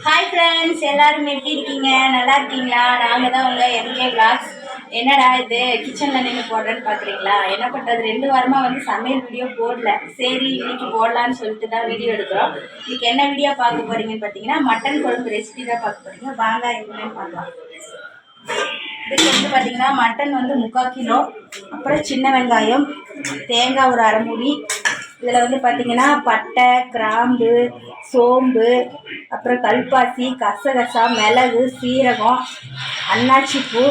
Hi friends, எல்லாரும் எப்படி இருக்கீங்க? நல்லா இருக்கீங்களா? நாங்கள் தான் உங்கள் எம்கே விளாக்ஸ். என்னடா இது கிச்சனில் நின்று போடுறேன்னு பார்க்குறீங்களா? என்ன பண்ணுறது, 2 வாரமாக வந்து சமையல் வீடியோ போடல. சரி இன்னைக்கு போடலான்னு சொல்லிட்டு தான் வீடியோ எடுக்கிறோம். இன்னைக்கு என்ன வீடியோ பார்க்க போகிறீங்கன்னு பார்த்தீங்கன்னா, மட்டன் குழம்பு ரெசிபி தான் பார்க்க போகிறீங்க. வாங்க என்னன்னு பார்க்கலாம். இதுக்கு வந்து பார்த்தீங்கன்னா மட்டன் வந்து 3/4 கிலோ, அப்புறம் சின்ன வெங்காயம், தேங்காய் ஒரு அரை மூடி. இதில் வந்து பார்த்திங்கன்னா பட்டை, கிராம்பு, சோம்பு, அப்புறம் கல்பாசி, கசகசா, மிளகு, சீரகம், அன்னாச்சி பூ,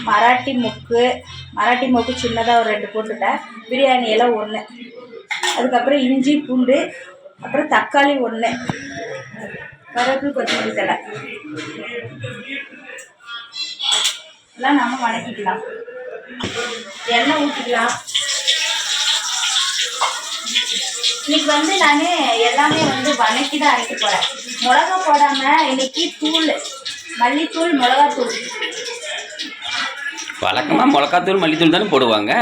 மராட்டி மொக்கு சின்னதாக ஒரு 2 போட்டுட்டேன். பிரியாணி எல்லாம் 1. அதுக்கப்புறம் இஞ்சி பூண்டு, அப்புறம் தக்காளி 1, கருவேப்பிலை, கொத்தமல்லி தழை எல்லாம் நம்ம வதக்கிக்கலாம். எண்ணெய் ஊற்றிக்கலாம். இன்னைக்கு வந்து நான் எல்லாமே வந்து வதக்கி தான் அரைக்க போகிறேன். மிளகா போடாமல் இன்னைக்கு தூள், மல்லித்தூள், மிளகாத்தூள். வழக்கமாக மிளகாத்தூள் மல்லித்தூள் தானே போடுவாங்க.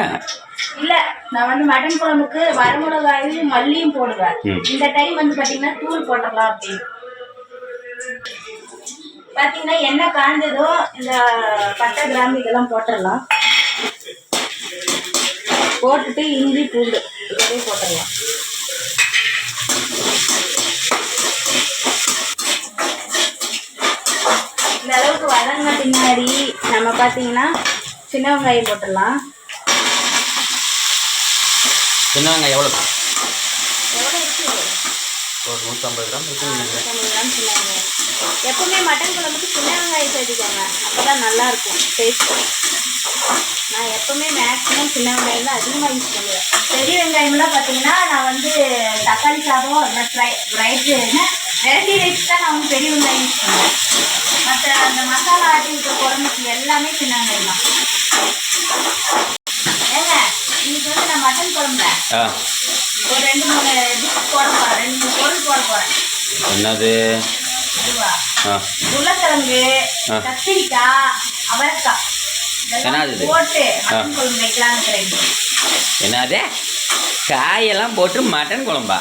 இல்லை, நான் வந்து மட்டன் குழம்புக்கு வரமிளகாயும் மல்லியும் போடுவேன். இந்த டைம் வந்து பார்த்தீங்கன்னா தூள் போட்டுடலாம் அப்படின்னு. பார்த்தீங்கன்னா எண்ணெய் காய்ஞ்சதும் இந்த பட்டை, கிராம்பு இதெல்லாம் போட்டுடலாம். போட்டுட்டு இஞ்சி பூண்டு இதே போட்டுடலாம். இந்த அளவுக்கு வதங்கின பின்னாடி நம்ம பார்த்தீங்கன்னா சின்ன வெங்காயம் போட்டுடலாம். சின்ன வெங்காயம் எவ்வளோ இருக்குது? ஒரு 150 கிராம் இருக்கும். 150 கிராம் சின்ன வெங்காயம். எப்பவுமே மட்டன் குழம்புக்கு சின்ன வெங்காயம் சேர்த்துக்கோங்க, அப்போ தான் நல்லாயிருக்கும் டேஸ்ட்டு. நான் எப்பவுமே மேக்ஸிமம் சின்ன வெங்காயம் தான் அதிகமாக யூஸ் பண்ணுவேன். பெரிய வெங்காயம்லாம் பார்த்தீங்கன்னா நான் வந்து தக்காளி சாதம், வெரைட்டி ரைஸ் தான் நான் வந்து பெரிய வெங்காயம் யூஸ் பண்ணுவேன். மற்ற அந்த மசாலா ஆட்டி விட்ட குழம்புக்கு எல்லாமே சின்ன வெங்காயம் தான். ஏங்க இன்னைக்கு வந்து நான் மட்டன் குழம்புல ஒரு 2-3 டிஷ் போட போகிறேன். 2-3 பொருள் போட போகிறேன். என்னது? இதுவா? உருளைக்கிழங்கு, கத்திரிக்காய், அவரைக்காய் போட்டு மட்டன் குழம்பு வைக்கலான்னு இருக்கிறேன். என்னது? காயெல்லாம் போட்டு மட்டன் குழம்பா?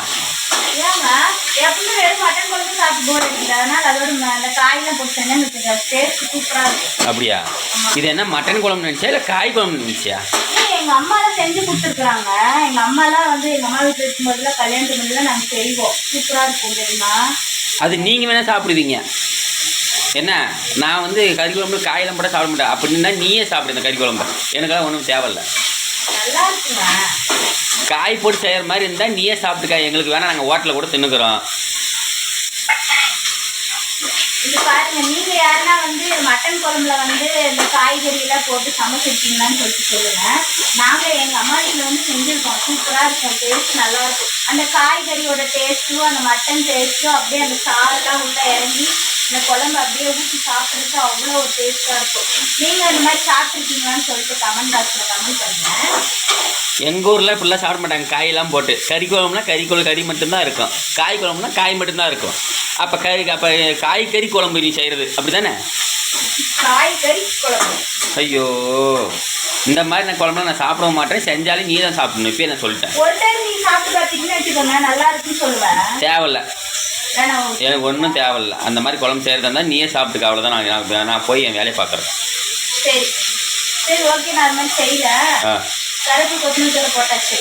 ஏங்க எப்பவுமே வெறும் மட்டன் குழம்பு சாப்பிட்டு போர் இருக்குது. அதனால அதோட அந்த காயெல்லாம் போட்டு செஞ்சா டேஸ்ட் சூப்பராக இருக்கும். அப்படியா? இது என்ன மட்டன் குழம்பு நினச்சா இல்லை காய் குழம்பு நினச்சியா? எங்கள் அம்மாலாம் செஞ்சு கொடுத்துருக்குறாங்க. எங்கள் அம்மாலாம் வந்து எங்கள் அம்மா வீட்டில் இருக்கும்போதுலாம் கல்யாணத்துக்கு முன்னாடி நாங்கள் செய்வோம். சூப்பராக இருக்கும் தெரியுமா? அது நீங்கள் வேணால் சாப்பிடுவீங்க. என்ன, நான் வந்து கறி குழம்பு காயெல்லாம் போட சாப்பிட மாட்டேன். அப்படின்னா நீயே சாப்பிடு இந்த கறி குழம்பு. எனக்கெல்லாம் ஒன்றும் தேவையில்லை. நல்லா இருக்குங்க. காய் போட்டு செய்கிற மாதிரி இருந்தால் நீயே சாப்பிட்டுக்கா. எங்களுக்கு வேணால் நாங்கள் ஹோட்டலில் கூட தின்னுக்கிறோம். இது பாருங்க, நீங்கள் யாருன்னா வந்து மட்டன் குழம்புல வந்து இந்த காய்கறியெல்லாம் போட்டு சமைச்சிருக்கீங்களான்னு சொல்லுங்கள். நாங்கள் எங்கள் அம்மா வீட்டில் வந்து செஞ்சுருக்கோம். சூப்பராக இருக்கும், டேஸ்ட் நல்லாயிருக்கும். அந்த காய்கறியோட டேஸ்ட்டும் அந்த மட்டன் டேஸ்ட்டும் அப்படியே அந்த சாரெல்லாம் உள்ளே இறங்கி இந்த குழம்பு அப்படியே ஊற்றி சாப்பிட்றதுக்கு அவ்வளோ ஒரு டேஸ்ட்டாக இருக்கும். நீங்கள் அந்த மாதிரி சாப்பிட்ருக்கீங்களான்னு சொல்லிட்டு கமெண்ட் பாக்ஸில் கமெண்ட் பண்ணுங்கள். எங்கள் ஊரில் இப்படிலாம் சாப்பிட மாட்டாங்க காயெல்லாம் போட்டு. கறி குழம்புனா கறி மட்டும்தான் இருக்கும். காய் குழம்புனா காய் மட்டும்தான் இருக்கும். அப்போ காய்கறி குழம்பு நீ செய்கிறது அப்படி தானே? காய்கறி குழம்பு. ஐயோ, இந்த மாதிரி நான் குழம்புலாம் நான் சாப்பிட மாட்டேன். செஞ்சாலும் நீ தான் சாப்பிடணும். இப்போ நான் சொல்லிட்டேன். ஒரு டைம் நீ சாப்பிட்டு பார்த்தீங்கன்னு வச்சுக்கோங்க, நல்லா இருக்குன்னு சொல்லுவேன். தேவையில்ல, எனக்கு ஒன்றும் தேவையில்லை. அந்த மாதிரி குழம்பு செய்கிறதா இருந்தால் நீயே சாப்பிட்டுக்க. அவ்வளோதான். நான் போய் என் வேலையை பார்க்குறேன். சரி சரி, ஓகே. நான் அது மாதிரி செய்யல. கருப்பு கொத்தமல்லி போட்டாச்சு.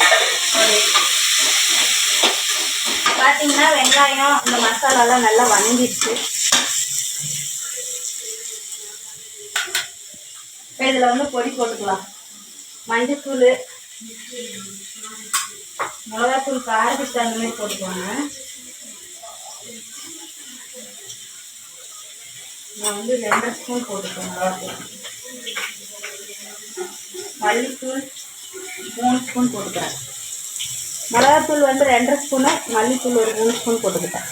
பார்த்தீங்கன்னா வெங்காயம் இந்த மசாலாலாம் நல்லா வதங்கிடுச்சு. இப்போ இதில் வந்து பொடி போட்டுக்கலாம். மஞ்சத்தூள், மிளகாத்தூள், காரத்துக்கு தகுந்த மாதிரி போட்டுக்குவாங்க. நான் வந்து 2 ஸ்பூன் போட்டுக்கேன். மிளகாத்தூள், மல்லித்தூள் 3 ஸ்பூன் போட்டுக்கிறேன். மிளகாத்தூள் வந்து 2 ஸ்பூனு, மல்லித்தூள் ஒரு 3 ஸ்பூன் போட்டுக்கிட்டேன்.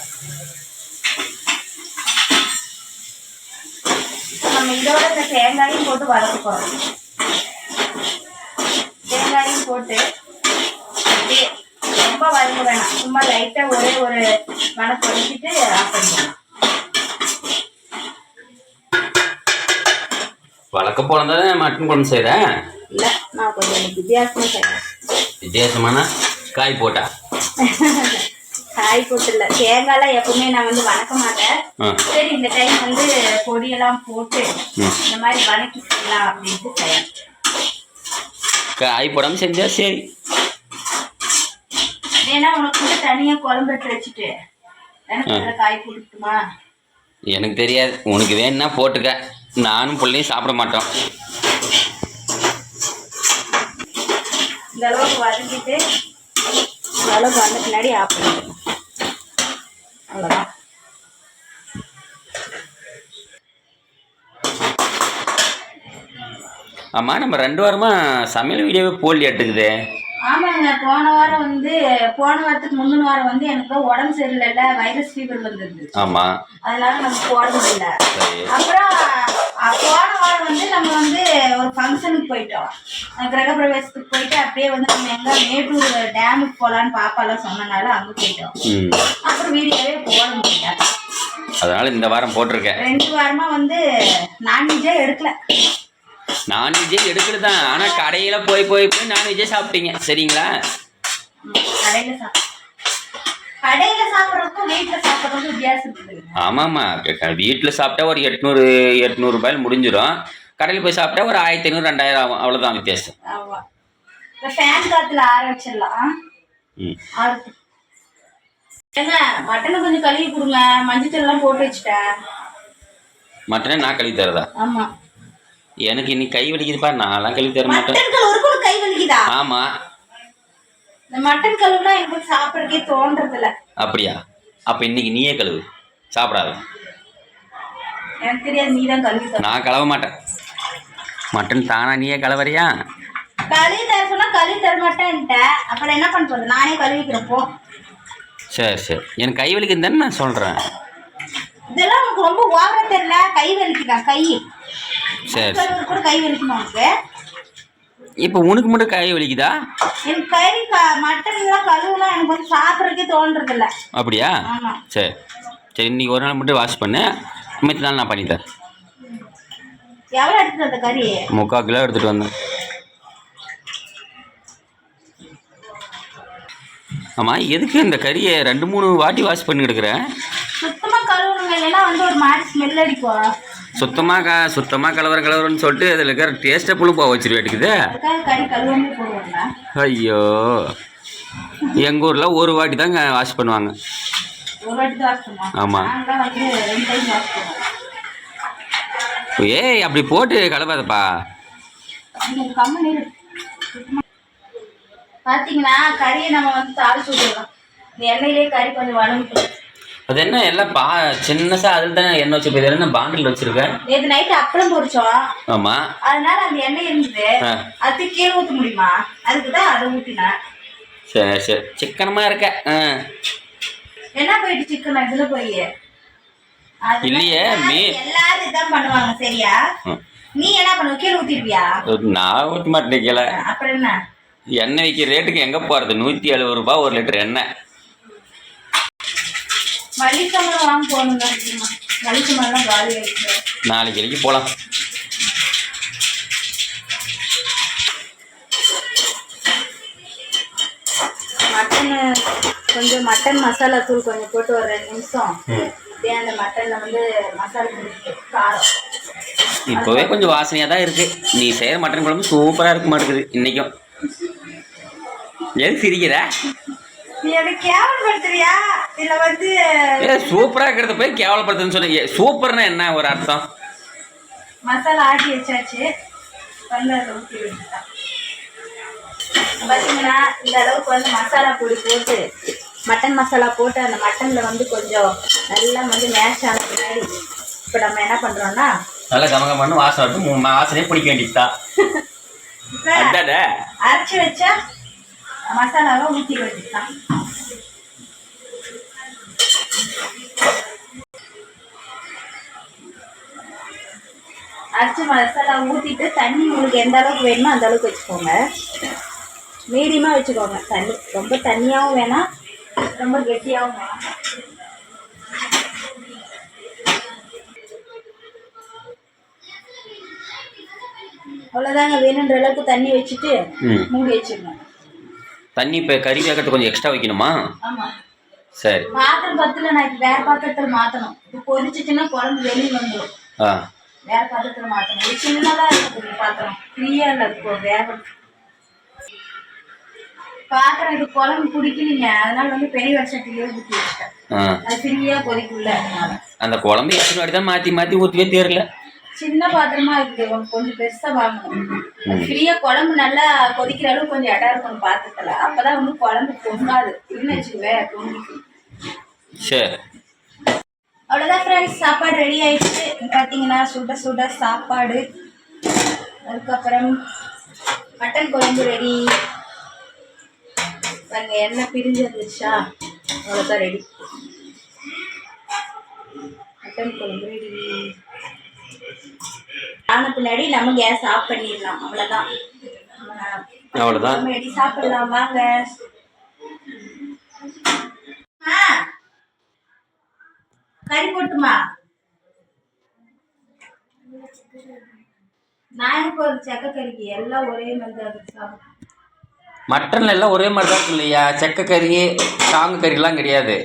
நம்ம இதோட இந்த தேங்காயும் போட்டு வதக்க போகிறோம். தேங்காயும் போட்டு அப்படியே ரொம்ப வதங்க வேணாம், சும்மா லைட்டாக ஒரே ஒரு மணக்கு வதக்கிட்டு ஆஃப் பண்ணிக்கலாம். வழக்க போனதானே மட்டன் குழம்பு செய்கிறேன். இல்லை, நான் கொஞ்சம் வித்தியாசமாக செய்கிறேன். வித்தியாசமான காய் போட்டா காய் போட்டு இல்லை, தேங்காய்லாம் எப்பவுமே நான் வந்து வணக்க மாட்டேன். சரி இந்த டைம் வந்து பொடியெல்லாம் போட்டு இந்த மாதிரி வணக்கி செய்யலாம் அப்படின்ட்டு செய்யலாம். காய் போடாமல் செஞ்சா சரி. ஏன்னா உனக்கு வந்து தனியாக குழம்பு எடுத்து வச்சுட்டு எனக்கு காய் போட்டுட்டுமா? எனக்கு தெரியாது, உனக்கு வேணும்னா போட்டுக்க. நானும் பிள்ளையும் சாப்பிட மாட்டோம். இந்த அளவுக்கு வதக்கிட்டு இந்த அளவுக்கு வந்த பின்னாடி ஆஃப் பண்ணிடணும். அவ்வளோதான். ஆமாம், நம்ம 2 வாரமாக சமையல் வீடியோவே போடலையாட்டுக்குது. ஆமாங்க, போன வாரத்துக்கு முந்தின வாரம் வந்து எனக்கு உடம்பு சரியில்லைல்ல, வைரஸ் ஃபீவர் வந்துருது. ஆமாம், அதனால நம்ம போட முடியல. அப்புறம் போன வாரம் வந்து நம்ம வந்து ஒரு ஃபங்க்ஷனுக்கு போயிட்டோம், கிரகப்பிரவேசத்துக்கு போயிட்டு அப்படியே வந்து நம்ம எங்க மேட்டூர் டேமுக்கு போகலான்னு பாப்பாலாம் சொன்னனால அங்கே போயிட்டோம். அப்புறம் வீடியோவே போட முடியல. அதனால இந்த வாரம் போட்டிருக்கேன். 2 வாரமா வந்து நான்வெஜ்ஜே எடுக்கல. நான்வெஜ்ஜே எடுக்கல தான், ஆனால் கடையில் போய் போய் போய் நான்வெஜ்ஜே சாப்பிட்டீங்க சரிங்களா? கடையில் சாப்பிட்றதுக்கும் வீட்டில் சாப்பிட்றதுக்கும் வித்தியாசம் இருக்குது. ஆமாம்மா, வீட்டில் சாப்பிட்டா ஒரு 800 ரூபாயில் முடிஞ்சிடும். கடையில் போய் சாப்பிட்டா ஒரு 1500 2000 ஆகும், அவ்வளோதான் வித்தியாசம். ஆமாம், இப்போ ஃபேன் காற்றுல ஆற வச்சிடலாம். ஏங்க மட்டனை கொஞ்சம் கழுவி கொடுங்க, மஞ்சத்தூள்லாம் போட்டு வச்சுட்டேன். மட்டனை நான் கழுவி தரதா? ஆமாம், எனக்கு இன்னைக்கு கை வலிக்குதுப்பா, நான்லாம் கழுவி தர மாட்டேன். கை வலிக்குதா? ஆமாம், இந்த மட்டன் கழுவுனா எனக்கு சாப்பிட்றதுக்கே தோன்றது இல்லை. அப்படியா? அப்போ இன்னைக்கு நீயே கழுவு, சாப்பிடாத. எனக்கு தெரியாது, நீ தான் கழுவி தர. நான் கழுவ மாட்டேன். மட்டன் தானா நீயே கழுவறியா? கழுவி தர சொன்னா கழுவி தர மாட்டேன்ட்டேன், அப்புறம் என்ன பண்ணுறது, நானே கழுவிக்கிறப்போ. சரி சரி, எனக்கு கை வலிக்குதுன்னு தானே நான் சொல்கிறேன். இதெல்லாம் உனக்கு ரொம்ப ஓவரா தெரியல, கை வலிக்குதா? கை சரி கூட கை வலிக்குமா உனக்கு? இப்போ உனக்கு மட்டும் கை வலிக்குதா? எனக்கு கை மட்டன்லாம் கழுவுனா எனக்கு வந்து சாப்பிட்றதுக்கே தோன்றது இல்லை. அப்படியா? சரி சரி, இன்னைக்கு ஒரு நாள் மட்டும் வாஷ் பண்ணு, மற்ற நாள் நான் பண்ணித்தரேன். எவ்வளோ எடுத்துட்டு வந்த கறி? 3/4 கிலோ எடுத்துகிட்டு வந்தேன். ஆமாம், எதுக்கு இந்த கறியை 2-3 வாட்டி வாஷ் பண்ணி எடுக்கிறேன்? சுத்தமாக கழுவுணுங்க, இல்லைன்னா வந்து ஒரு மாதிரி ஸ்மெல் அடிக்கும். சுத்தமாக கலவரன்னு சொல்லிட்டு அதில் இருக்கிற டேஸ்ட்டை புழு போக வச்சிருவேட்டுக்குது. கறி கழுவாமே போடுவாங்க. ஐயோ, எங்கள் ஊரில் ஒரு வாட்டி தாங்க வாஷ் பண்ணுவாங்க. ஒரு வாட்டி தான் வாஷ் பண்ணுவாங்க. ஆமாம், வந்து 2 டைம் வாஷ் பண்ணுவோம். ஏய் அப்படி போட்டு கலப்பாதப்பா. பார்த்தீங்கன்னா கறியை நம்ம வந்து தாளிச்சு விட்டுடலாம். இந்த எண்ணெயிலே கறி கொஞ்சம் வதங்கிட்டு. அது என்ன எல்லாம் சின்னசாக அதில் தானே எண்ணெய் வச்சு போய் என்ன பாண்டில் வச்சுருக்கேன். நேற்று நைட்டு அப்பளம் பொரிச்சோம். ஆமாம், அதனால அந்த எண்ணெய் இருந்தது, அது கீழே ஊற்ற முடியுமா? அதுக்கு தான் அதை ஊற்றினேன். சரி சரி, சிக்கனமாக இருக்க. என்ன போயிட்டு சிக்கன் இதில் போய் இல்லையே, எல்லாரும் இதான் பண்ணுவாங்க சரியா? நீ என்ன பண்ணுவ, கீழே ஊற்றிடுவியா? நான் ஊற்ற மாட்டேன் கீழே. அப்புறம் என்ன, எண்ணெய் விற்கிற ரேட்டுக்கு எங்கே போகிறது? 170 ரூபா 1 லிட்டர் எண்ணெய். மல்லிசம்பளம் வாங்க போகணுங்க. மல்லிசம்பளம்லாம் காலி ஆயிடுச்சு. நாளைக்கு போகலாம். மட்டன் கொஞ்சம் மட்டன் மசாலா தூள் கொஞ்சம் போட்டு ஒரு 2 நிமிஷம் அப்படியே அந்த மட்டனில் வந்து மசாலா தூள் காரம். இப்போவே கொஞ்சம் வாசனையாக தான் இருக்குது. நீ செய்கிற மட்டன் குழம்பு சூப்பராக இருக்க மாட்டேங்குது இன்றைக்கும். எது சிரிக்கிற? நீ அதை கேவலப்படுத்துறியா இல்லை வந்து? சூப்பராக இருக்கிறத போய் கேவலப்படுத்துன்னு சொன்ன. சூப்பர்னா என்ன ஒரு அர்த்தம்? மசாலா ஆட்டி வச்சாச்சு, வந்து அதை ஊற்றி வச்சுட்டான். பார்த்தீங்கன்னா இந்த அளவுக்கு வந்து மசாலா பொடி போட்டு, மட்டன் மசாலா போட்டு அந்த மட்டனில் வந்து கொஞ்சம் நல்லா வந்து மேஷ் ஆன பின்னாடி இப்போ நம்ம என்ன பண்ணுறோம்னா நல்லா கமகமான வாசனை இருக்கும். வாசனையே பிடிக்க வேண்டியதா? அரைச்சி வச்சா மசாலாவை ஊற்றி வச்சுக்கலாம். அரைச்சி மசாலா ஊற்றிட்டு தண்ணி உங்களுக்கு எந்த அளவுக்கு வேணுமோ அந்த அளவுக்கு வச்சுக்கோங்க. மீடியமாக வச்சுக்கோங்க. தண்ணி ரொம்ப தண்ணியாகவும் வேணாம், ரொம்ப கெட்டியாகவும் வேணாம். அவ்வளோதாங்க, வேணுன்ற அளவுக்கு தண்ணி வச்சுட்டு மூடி வச்சிடணும். தண்ணி இப்போ கறி வேகத்துக்கு கொஞ்சம் எக்ஸ்ட்ரா வைக்கணுமா? ஆமாம், சரி. பாத்திரம் பத்துல நான் இப்ப வேற பாத்திரத்துல மாத்தணும். இது கொதிச்சுச்சுன்னா குழம்பு வெளியே வந்துடும். ஆ வேற பாத்திரத்துல மாத்தணும். இது சின்னதா இருக்குது பாத்திரம், ஃப்ரீயா இல்ல இப்போ வேக பாத்திரம். இது குழம்பு பிடிக்கலீங்க, அதனால வந்து பெரிய வச்சட்டிலேயே ஊற்றி வச்சிட்டேன். அது ஃப்ரீயா கொதிக்குள்ள அதனால. அந்த குழம்பு எத்தனை வாட்டி தான் மாற்றி மாற்றி ஊற்றவே தெரியல. சின்ன பாத்திரமா இருக்குது, கொஞ்சம் பெருசா வாங்கணும். ஃப்ரீயா குழம்பு நல்லா கொதிக்கிற அளவுக்கு கொஞ்சம் இடம் இருக்கணும் பாத்திரத்துல. அப்பதான் வந்து குழம்பு பொங்காது. இல்லைன்னு வச்சுக்குவேன் பொங்கிக்கும். சரி, அவ்வளோதான் ஃப்ரெண்ட்ஸ், சாப்பாடு ரெடி ஆயிடுச்சு. பார்த்தீங்கன்னா சுட சுட சாப்பாடு. அதுக்கப்புறம் மட்டன் குழம்பு ரெடி. பாருங்க எண்ணெய் பிரிஞ்சு வந்துருச்சா, அவ்வளோதான் ரெடி. மட்டன் குழம்பு ரெடி ஆன பின்னாடி நம்ம கேஸ் ஆஃப் பண்ணிடலாம். அவ்வளோதான். அவ்வளோதான். ரெடி, சாப்பிடலாம் வாங்க. கறி போட்டுமா? நான் எனக்கு ஒரு செக்க கறிக்கு எல்லாம் ஒரே மாதிரி தான் இருக்கு. மட்டன்ல எல்லாம் ஒரே மாதிரி தான் இருக்கு இல்லையா? செக்க கறி சாங்கு கறிலாம் கிடையாது.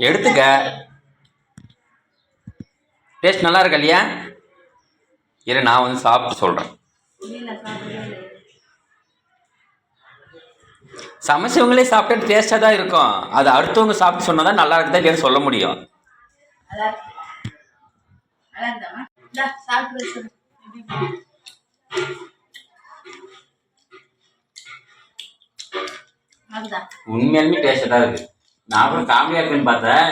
எடுத்துக்க, டேஸ்ட் நல்லா இருக்கு இல்லையா? இரு நான் வந்து சாப்பிட்டு சொல்கிறேன். சமைச்சவங்களே சாப்பிட்டா டேஸ்ட்டாக தான் இருக்கும். அது அடுத்தவங்க சாப்பிட்டு சொன்னால் தான் நல்லா இருக்குதா இல்லையான்னு சொல்ல முடியும். உண்மையாலுமே டேஸ்ட்டாக தான் இருக்கு. நான் அப்புறம் காமெடியாக இருக்குன்னு பார்த்தேன்,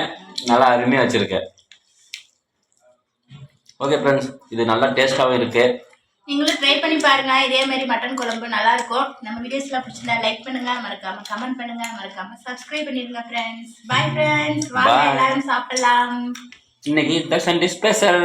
நல்லா அருமையாக வச்சுருக்கேன். ஓகே ஃப்ரெண்ட்ஸ், இது நல்லா டேஸ்ட்டாகவும் இருக்குது. நீங்களும் ட்ரை பண்ணி பாருங்க. இதே மாதிரி மட்டன் குழம்பு நல்லா இருக்கும். நம்ம வீடியோஸ்லாம் பிடிச்சிருந்தா லைக் பண்ணுங்க, மறக்காம கமெண்ட் பண்ணுங்க, மறக்காம சப்ஸ்கிரைப் பண்ணிடுங்க ஃப்ரெண்ட்ஸ். பை ஃப்ரெண்ட்ஸ், வாங்க எல்லாரும் சாப்பிடலாம். இன்னைக்கு சண்டே ஸ்பெஷல்.